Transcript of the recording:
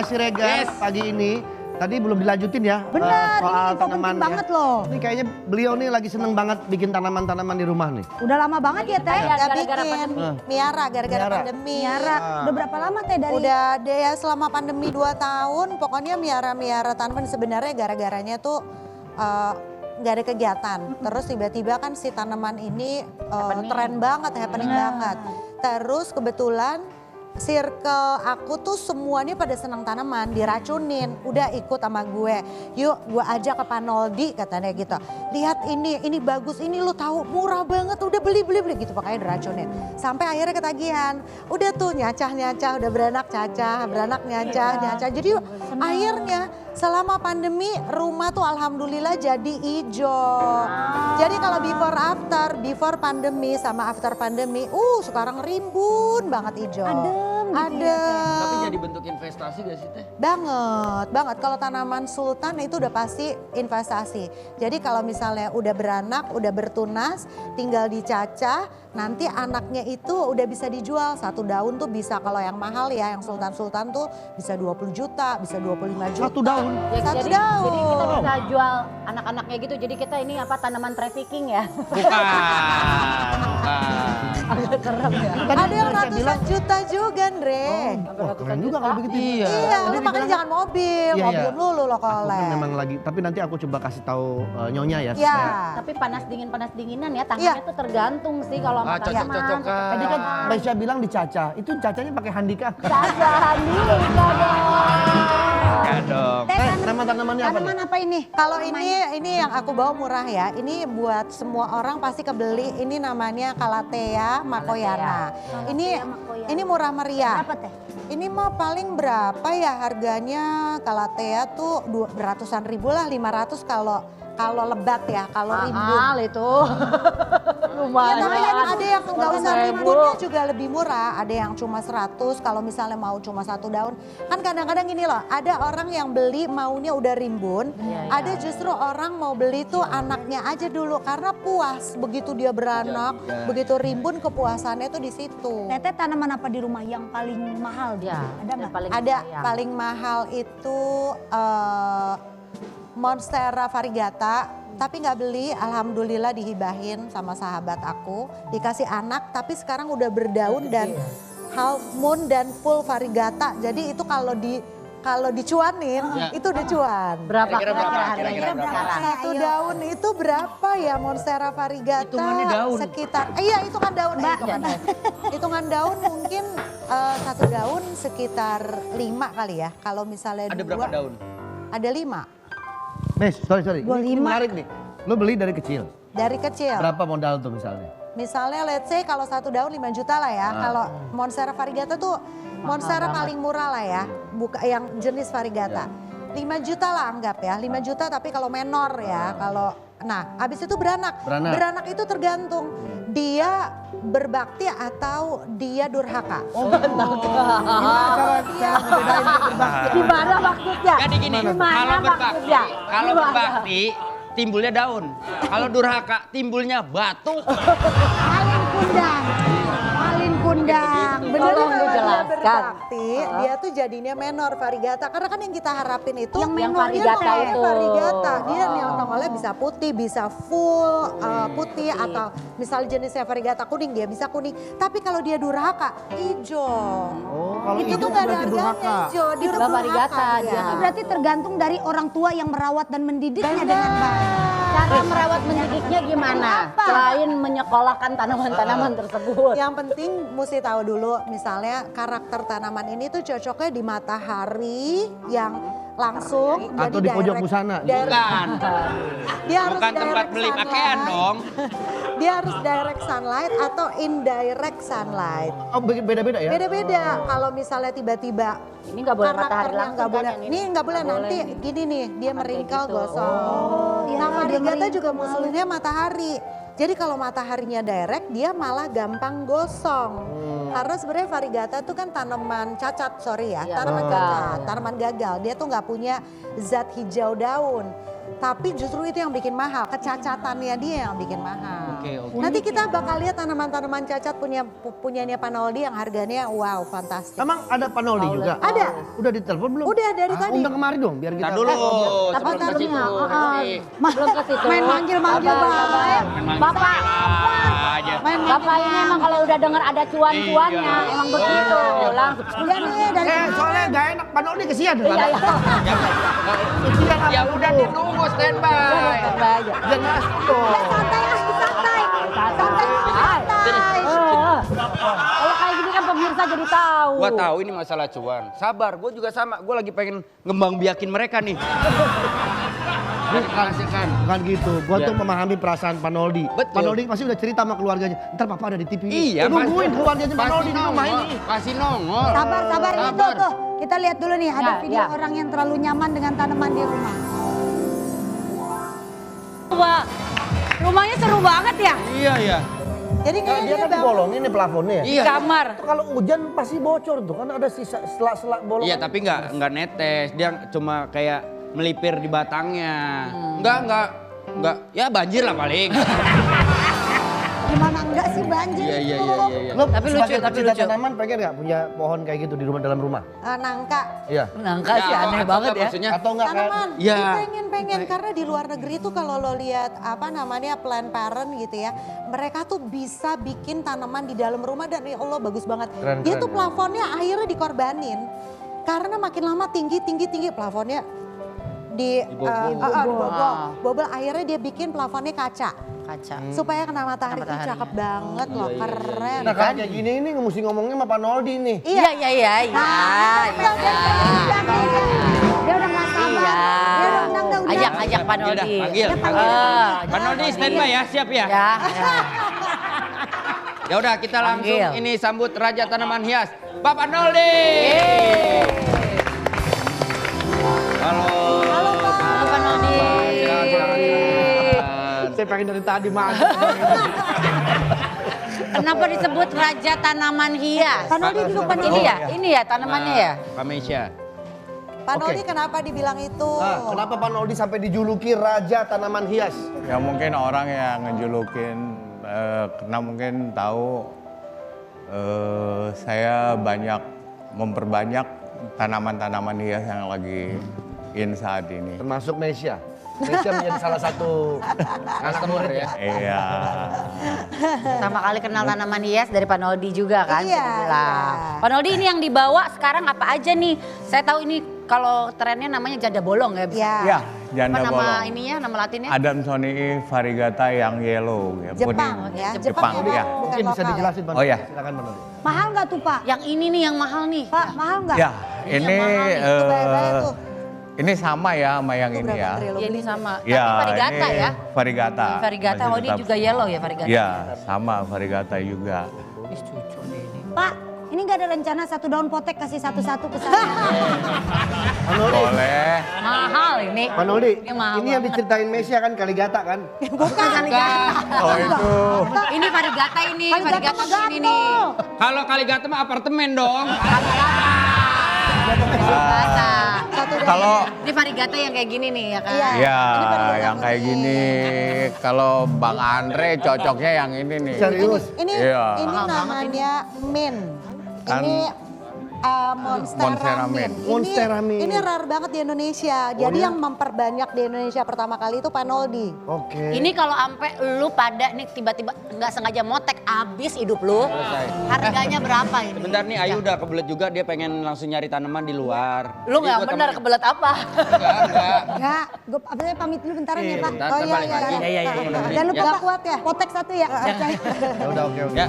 ya Siregar pagi ini. Tadi belum dilanjutin ya. Benar, soal ini info tanaman penting banget loh. Ini kayaknya beliau nih lagi seneng banget bikin tanaman-tanaman di rumah nih. Udah lama banget ya Teh? Iya, Gak gara-gara bikin, pandemi. Miara gara-gara Miara. pandemi. Miara, udah berapa lama Teh dari? Udah deh ya selama pandemi 2 tahun, pokoknya miara tanaman sebenarnya gara-garanya tuh nggak ada kegiatan. Terus tiba-tiba kan si tanaman ini tren banget, happening banget. Terus kebetulan circle aku tuh semuanya pada senang tanaman, diracunin. Udah ikut sama gue, yuk gue ajak ke Panoldi katanya gitu. Lihat ini bagus, ini lu tahu murah banget, udah beli gitu makanya diracunin. Sampai akhirnya ketagihan, udah tuh nyacah, udah beranak nyacah. Jadi akhirnya selama pandemi rumah tuh alhamdulillah jadi hijau. Jadi kalau before pandemi sama after pandemi, sekarang rimbun banget hijau. Adem. Tapi jadi bentuk investasi gak sih Teh? Banget. Kalau tanaman sultan itu udah pasti investasi. Jadi kalau misalnya udah beranak, udah bertunas, tinggal dicacah, nanti anaknya itu udah bisa dijual. 1 daun tuh bisa, kalau yang mahal ya, yang sultan-sultan tuh bisa 20 juta, bisa 25 juta. 1 daun? Ya, Satu jadi daun. kita bisa jual anak-anaknya gitu. Jadi kita ini apa tanaman trafficking ya? Agak serem ya. Ada yang ratusan juta juga, Andre. Wah keren juga kalau begitu. Iya, Tadi lu makanya dibilang- jangan mobil, Iya, mobil iya. dulu lo Aku kan kolek. memang lagi, tapi nanti aku coba kasih tahu Nyonya ya. Iya. Tapi panas dinginan ya, tangannya tuh tergantung sih kalau sama tanaman. Cocok-cocokan. Tadi kan Mbak Isya bilang dicacah, itu cacahnya pakai handika. Cacahan dulu Ya dong. Teh, Tanaman-tanamannya apa tanaman nih? apa ini? Kalau ini yang aku bawa murah ya. Ini buat semua orang pasti kebeli. Ini namanya Calathea makoyana. Ini murah meriah. Berapa Teh? Ini mah paling berapa ya harganya? Calathea tuh ratusan ribu lah, 500 kalau lebat ya, kalau rimbun. Mahal itu. Ya, Lumayan. tapi ada yang nggak usah 100.000. rimbunnya juga lebih murah. Ada yang cuma 100 kalau misalnya mau cuma 1 daun. Kan kadang-kadang gini loh, ada orang yang beli maunya udah rimbun. Ada justru orang mau beli tuh anaknya aja dulu karena puas. Begitu dia beranak, begitu rimbun kepuasannya tuh di situ. Teteh tanaman apa di rumah yang paling mahal? Ya, Ada nggak? Ada paling mahal itu Monstera variegata, tapi nggak beli, alhamdulillah dihibahin sama sahabat aku, dikasih anak, tapi sekarang udah berdaun dan half moon dan full variegata. Jadi itu kalau dicuanin itu udah cuan. Berapa Kira-kira berapa? harganya? Kira-kira berapa? Satu daun itu berapa ya Monstera variegata? Hitungannya daun. Sekitar, iya hitungan daun. Hitungan daun mungkin 1 daun sekitar 5 kali ya. Kalau misalnya Ada 2, berapa daun? ada 5. Mes, sorry. Ini 25. menarik nih. Lo beli dari kecil. Dari kecil. Berapa modal tuh misalnya? Misalnya let's say kalau 1 daun 5 juta lah ya. Kalau Monstera variegata tuh Monstera paling murah lah ya. Yang jenis variegata. 5 juta lah anggap ya. 5 juta tapi kalau menor ya. Habis itu beranak. Beranak itu tergantung. Dia berbakti atau dia durhaka. Gimana cara ngebedain berbakti? Gimana maksudnya? Jadi gini, Gimana maksudnya? kalau Gimana? berbakti timbulnya daun. Kalau durhaka timbulnya batu. Malin kundang. Bener Tolong Kalau dia dijelaskan. berbakti, dia tuh jadinya menor variegata. Karena kan yang kita harapin itu Yang menor variegata itu. itu. Variegata. Dia yang nongolnya bisa putih, bisa full putih atau misalnya jenisnya variegata kuning dia bisa kuning. Tapi kalau dia durhaka, hijau. Oh, kalau Itu hijau tuh gak ada berarti harganya durhaka. hijau. Dia Itu udah variegata, durhaka dia. dia. Itu berarti tergantung dari orang tua yang merawat dan mendidiknya dengan baik. Cara merawat mendidiknya gimana? Apa? Selain menyekolahkan tanaman-tanaman tersebut. Yang penting mesti tahu dulu misalnya karakter tanaman ini tuh cocoknya di matahari yang langsung. Atau di pojok busana. Bukan. Dia harus Bukan tempat direct beli sunlight. pakaian dong. Dia harus direct sunlight atau indirect sunlight. Oh beda-beda ya? Beda-beda. Kalau misalnya tiba-tiba Ini nggak boleh matahari karakternya langsung nggak boleh. kan yang Ini nggak boleh Nggak nanti boleh. gini nih dia meringkal gitu. gosong. iya, Nah dia variegata meringkal. juga musuhnya matahari. Jadi kalau mataharinya direct dia malah gampang gosong. Karena sebenarnya variegata tuh kan tanaman cacat, sorry ya, Iya, tanaman gagal. cacat, tanaman gagal. Dia tuh nggak punya zat hijau daun. Tapi justru itu yang bikin mahal, kecacatannya dia yang bikin mahal. Oke. Nanti kita bakal lihat tanaman-tanaman cacat punyanya Panoldi yang harganya wow fantastis. Emang ada Panoldi juga? Ada. Udah ditelepon belum? Udah dari tadi. Undang kemari dong biar kita. Tar dulu. Tapi sebelum ke tadi situ. belum ke situ. Main manggil-manggil baik. Bapak, Aja. Bapak ini emang kalau udah dengar ada cuan-cuannya, emang begitu. Langsung. Iya nih dari Soalnya gak enak Panoldi kesian. Iya, iya. Ya udah ditunggu standby. Standby aja. Jangan asik dong. santai santai. Santai. Kalau kayak gini kan pemirsa jadi tahu. Gua tahu ini masalah cuan. Sabar, gua juga sama. Gua lagi pengen ngembang biakin mereka nih. Bukan gitu, gua tuh memahami perasaan Panoldi. Betul. Panoldi pasti udah cerita sama keluarganya. Ntar papa ada di TV. Iya, Nungguin keluarganya pasti Panoldi di rumah nongol. ini. Pasti nongol. Sabar ini tuh. Kita lihat dulu nih ada Ya, video ya. orang yang terlalu nyaman dengan tanaman di rumah. Wah, rumahnya seru banget ya. Iya, iya. Jadi Dia kayaknya kan dibolongin nih plafonnya ya. Iya. Kamar. Itu kalau hujan pasti bocor tuh kan ada sisa selak-selak bolongan. Iya, tapi nggak netes. Dia cuma kayak melipir di batangnya. Enggak. Ya banjir lah paling. Gimana enggak sih banjir? Iya. Lo Tapi lucu, sebagai tapi pecinta lucu. tanaman pengen nggak punya pohon kayak gitu di rumah dalam rumah? nangka. Iya. Nangka sih aneh atau banget nggak ya. Maksudnya, Atau enggak kayak Tanaman, Iya. pengen karena di luar negeri tuh kalau lo lihat apa namanya plant parent gitu ya, mereka tuh bisa bikin tanaman di dalam rumah dan ya Allah bagus banget. Keren, Dia keren, tuh ya. plafonnya akhirnya dikorbanin karena makin lama tinggi plafonnya bobol. Akhirnya dia bikin plafonnya kaca supaya kena matahari. Ih, matahari. cakep banget loh, keren. Nah kalau kayak gini ini mesti ngomongnya sama Panoldi nih. Iya. Dia udah nggak sabar. Iya. Dia udah undang dah undang. Ajak Pak Yaudah, Noldi. panggil. Pak Noldi standby ya, siap ya? Ya. Ya udah kita langsung Panggil. ini sambut Raja Tanaman Hias, Bapak Noldi. Halo. Halo Pak Noldi. Saya pengen dari tadi mah. Kenapa disebut Raja Tanaman Hias? Panoldi duduk Ini Panoldi. ya, ini ya tanamannya ya. Pak Mesya. Pak Noldi Oke. kenapa dibilang itu? Nah, kenapa Panoldi sampai dijuluki Raja Tanaman Hias? Ya mungkin orang yang ngejulukin karena mungkin tahu saya banyak memperbanyak tanaman-tanaman hias yang lagi in saat ini. Termasuk Mesya. Mesya menjadi salah satu Customer ya. Iya. Pertama kali kenal tanaman hias dari Pak Noldi juga kan? Iya, bisa dibilang. iya. Pak Noldi ini yang dibawa sekarang apa aja nih? Saya tahu ini kalau trennya namanya janda bolong ya. Ya. Ya, Apa janda nama bolong. ininya, nama latinnya? Adamsonii variegata yang yellow. Ya, Jepang kuning. ya. Jepang, bukan ya. bukan mungkin bisa lokal. dijelasin Pak Oh, ya. Silakan Panoldi. Mahal nggak tuh Pak? Yang ini nih yang mahal nih. Pak mahal nggak? Ya, ini Tuh bayar-bayar tuh. ini sama ya sama yang Itu ini berapa ya. triliun? Ya ini sama. Ya, Tapi variegata ini ya. Variegata. Variegata, Masih oh ini tetap- juga yellow ya variegata. Ya, sama variegata juga. Ih, cucu nih ini. Pak ini nggak ada rencana satu daun potek kasih satu-satu ke saya. Panoldi. Boleh. Mahal ini. Panoldi, Ini mahal ini yang banget. diceritain Mesya kan Kaligata kan? Bukan Oh itu. Ini variegata ini, Variegata variegata ini nih. Kalau Kaligata mah apartemen dong. Variegata. Kalau Ini variegata yang kayak gini nih ya kan? Iya. ya Ini variegata yang kayak putih. gini, kalau Bang Andre cocoknya yang ini nih. Serius? Ini Iya. ini namanya mint. Kan Ini Monstera Monstera mint. mint. Monstera mint. Ini rare banget di Indonesia. Jadi yang memperbanyak di Indonesia pertama kali itu Panoldi. Oke. Ini kalau sampai lu pada nih tiba-tiba nggak sengaja motek abis hidup lu. Harganya berapa ini? Bentar nih Ayu udah kebelet juga dia pengen langsung nyari tanaman di luar. Lu Jadi nggak gua bener temenin. kebelet apa? Enggak. Enggak, gue saya pamit dulu bentaran ya Pak. Bentar, balik lagi. Iya. Jangan lupa Yang Pak, kuat ya. potek satu ya. Ya udah oke. Ya.